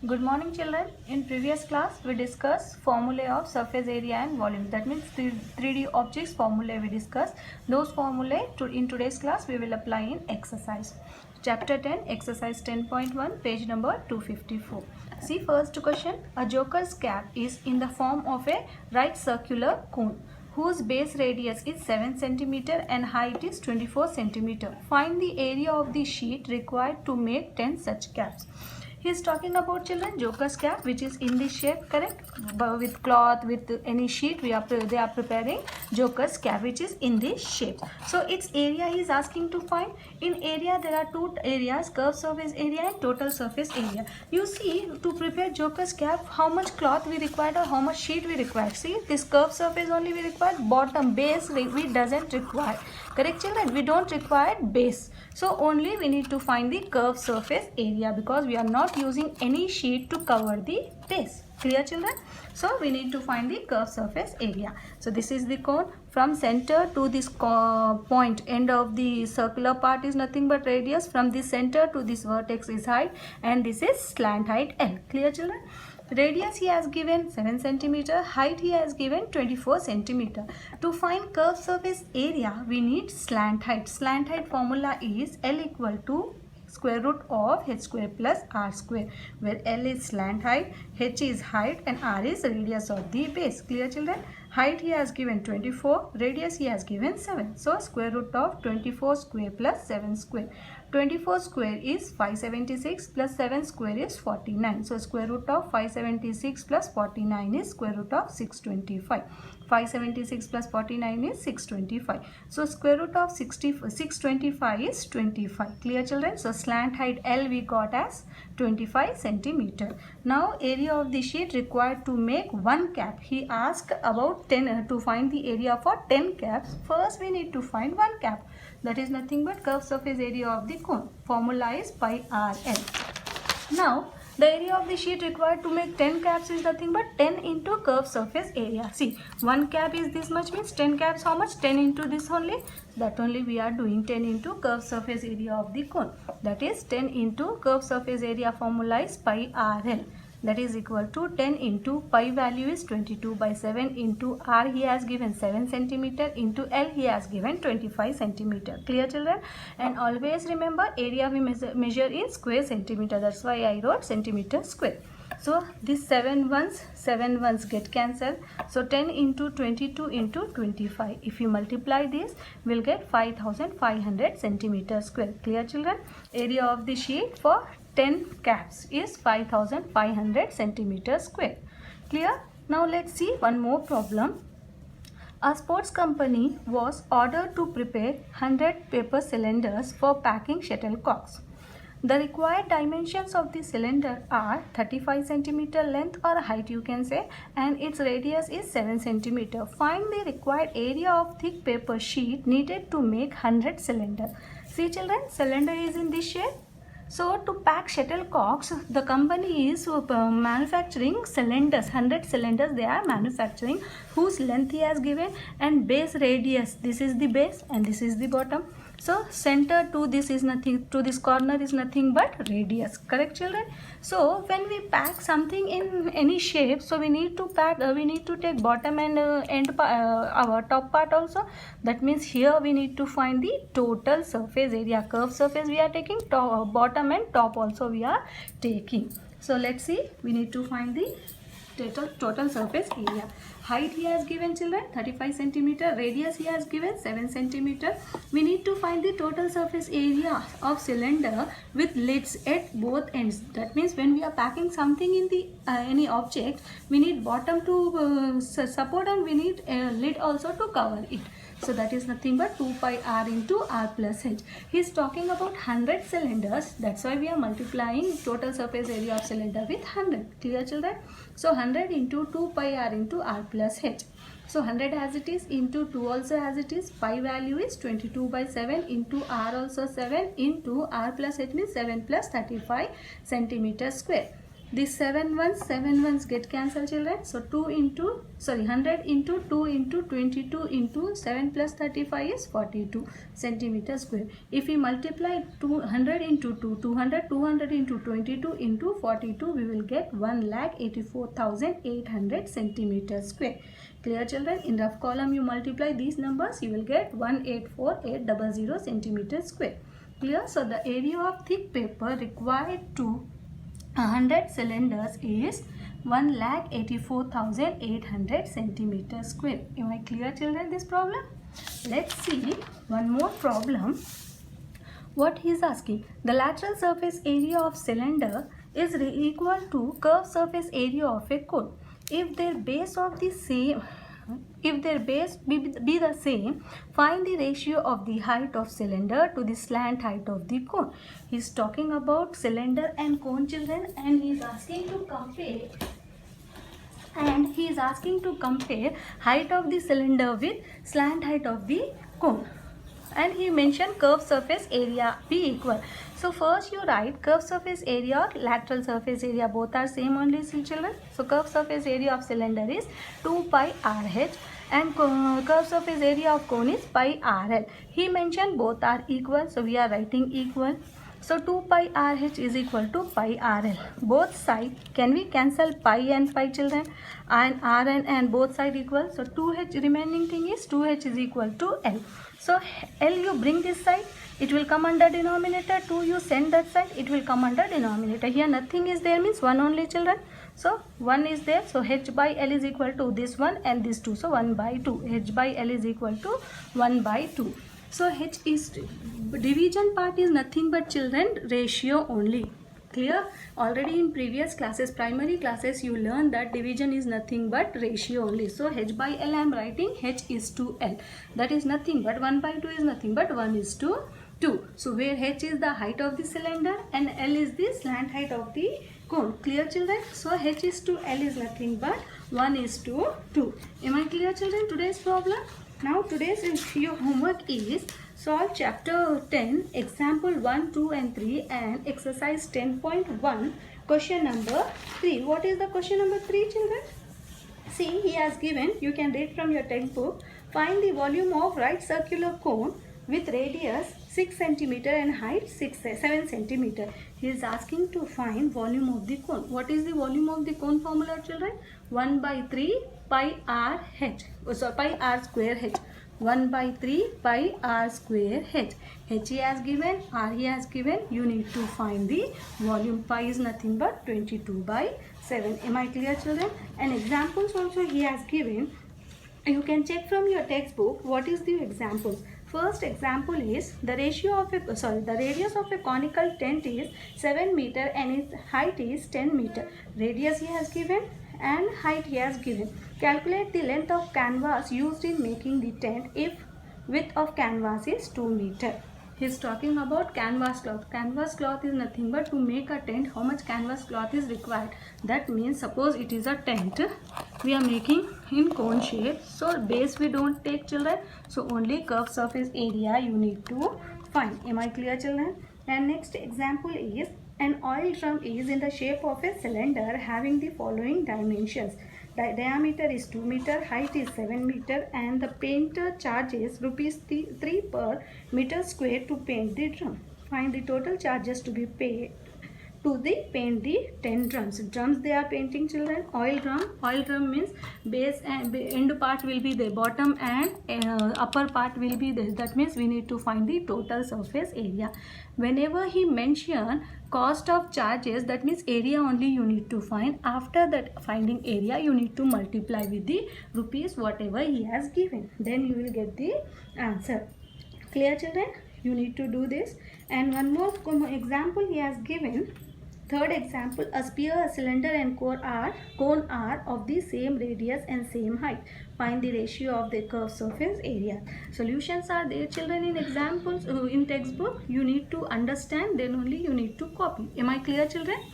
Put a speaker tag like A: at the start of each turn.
A: Good morning children. In previous class we discussed formulae of surface area and volume. That means 3D objects formulae we discussed. Those formulae in today's class we will apply in exercise. Chapter 10 exercise 10.1 page number 254. See first question. A joker's cap is in the form of a right circular cone whose base radius is 7 cm and height is 24 cm. Find the area of the sheet required to make 10 such caps. He is talking about children joker's cap which is in this shape, correct? With cloth, with any sheet they are preparing joker's cap which is in this shape. So its area he is asking to find. In area there are two areas, curved surface area and total surface area. You see, to prepare joker's cap how much cloth we required or how much sheet we required. See, this curved surface only we required, bottom base we doesn't require. Correct children? We don't require base. So only we need to find the curved surface area because we are not using any sheet to cover the base. Clear children? So we need to find the curved surface area. So this is the cone. From center to this point, end of the circular part is nothing but radius. From the center to this vertex is height and this is slant height L. Clear children? Radius he has given 7 cm, height he has given 24 cm. To find curved surface area, we need slant height. Slant height formula is L equal to square root of h square plus r square, where L is slant height, h is height and r is radius of the base. Clear children? Height he has given 24, radius he has given 7. So square root of 24 square plus 7 square. 24 square is 576 plus 7 square is 49. So square root of 576 plus 49 is square root of 625. 576 plus 49 is 625. So square root of 625 is 25. Clear children? So slant height L we got as 25 centimeter. Now area of the sheet required to make one cap. He asked about 10 to find the area for 10 caps. First we need to find one cap. That is nothing but curved surface area of the cone. Formula is pi r L. Now the area of the sheet required to make 10 caps is nothing but 10 into curved surface area. See, one cap is this much means 10 caps how much? 10 into this only. That only we are doing 10 into curved surface area of the cone. That is 10 into curved surface area formula is pi r L. That is equal to 10 into pi value is 22 by 7 into r he has given 7 centimeter into L he has given 25 centimeter. Clear children? And always remember area we measure in square centimeter. That's why I wrote centimeter square. So this 7 ones get cancelled. So 10 into 22 into 25. If you multiply this, we'll get 5500 centimeter square. Clear children? Area of the sheet for 10 caps is 5500 centimeter square. Clear? Now let's see one more problem. A sports company was ordered to prepare 100 paper cylinders for packing shuttlecocks. The required dimensions of the cylinder are 35 centimeter length or height you can say, and its radius is 7 centimeter. Find the required area of thick paper sheet needed to make 100 cylinders. See children, cylinder is in this shape. So to pack shuttlecocks, the company is manufacturing cylinders, 100 cylinders they are manufacturing, whose length he has given and base radius. This is the base and this is the bottom. So center to this is nothing, to this corner is nothing but radius. Correct children? So when we pack something in any shape, so we need to pack, we need to take bottom and our top part also. That means here we need to find the total surface area. Curved surface we are taking, top, bottom and top also we are taking. So let's see, we need to find the total surface area. Height he has given children 35 centimeter, radius he has given 7 centimeter. We need to find the total surface area of cylinder with lids at both ends. That means when we are packing something in the any object, we need bottom to support and we need a lid also to cover it. So that is nothing but 2 pi r into r plus h. He is talking about 100 cylinders. That's why we are multiplying total surface area of cylinder with 100. Clear children? So 100 into 2 pi r into r plus h. So 100 as it is into 2 also as it is. Pi value is 22 by 7 into r also 7 into r plus h means 7 plus 35 centimeter square. These 7 ones get cancelled, children. So 100 into 2 into 22 into 7 plus 35 is 42 centimeter square. If we multiply 200 into 200 into 22 into 42, we will get 1,84,800 centimeter square. Clear, children? In rough column you multiply these numbers, you will get 184,800 centimeter square. Clear? So the area of thick paper required to 100 cylinders is 1,84,800 centimeter square. Am I clear, children, this problem? Let's see one more problem. What he is asking, the lateral surface area of cylinder is equal to curved surface area of a cone. If their base be the same, find the ratio of the height of cylinder to the slant height of the cone. He is talking about cylinder and cone, children, and he is asking to compare height of the cylinder with slant height of the cone. And he mentioned curved surface area be equal. So first you write curved surface area or lateral surface area, both are same only, children. So curved surface area of cylinder is 2 pi RH and curved surface area of cone is pi RL. He mentioned both are equal, so we are writing equal. So 2 pi RH is equal to pi RL. Both sides, can we cancel pi and pi, children? And RN and both side equal. So 2H remaining thing is 2H is equal to L. So L you bring this side, it will come under denominator. 2 you send that side, it will come under denominator. Here nothing is there means 1 only, children. So 1 is there. So H by L is equal to this one and this 2. So 1 by 2. H by L is equal to 1 by 2. So H is division part is nothing but, children, ratio only. Clear? Already in previous classes, primary classes, you learned that division is nothing but ratio only. So H by L I am writing H is to L. That is nothing but 1 by 2 is nothing but 1 is to 2. So where H is the height of the cylinder and L is the slant height of the cone. Clear, children? So H is to L is nothing but 1 is to 2. Am I clear, children, today's problem? Now today's your homework is solve chapter 10, example 1, 2 and 3 and exercise 10.1, question number 3. What is the question number 3, children? See, he has given, you can read from your textbook, find the volume of right circular cone with radius 6 cm and height 7 cm. He is asking to find volume of the cone. What is the volume of the cone formula, children? 1 by 3 pi r h. Pi r square h. 1 by 3 pi r square h. H he has given, r he has given. You need to find the volume. Pi is nothing but 22 by 7. Am I clear, children? And examples also he has given. You can check from your textbook what is the examples. First example is the radius of a conical tent is 7 meter and its height is 10 meter. Radius he has given and height he has given. Calculate the length of canvas used in making the tent if width of canvas is 2 meter. He is talking about canvas cloth. Canvas cloth is nothing but to make a tent, how much canvas cloth is required. That means suppose it is a tent we are making in cone shape. So base we don't take, children. So only curved surface area you need to find. Am I clear, children? And next example is an oil drum is in the shape of a cylinder having the following dimensions. The diameter is 2 meter, height is 7 meter and the painter charges rupees 3 per meter square to paint the drum. Find the total charges to be paid to paint the 10 drums. Drums they are painting, children. Oil drum means base and end part will be there, bottom and upper part will be there. That means we need to find the total surface area. Whenever he mention cost of charges, that means area only you need to find. After that finding area, you need to multiply with the rupees whatever he has given. Then you will get the answer. Clear, children? You need to do this. And one more example he has given. Third example, a sphere, a cylinder and cone are of the same radius and same height. Find the ratio of the curved surface area. Solutions are there, children, in examples in textbook. You need to understand, then only you need to copy. Am I clear, children?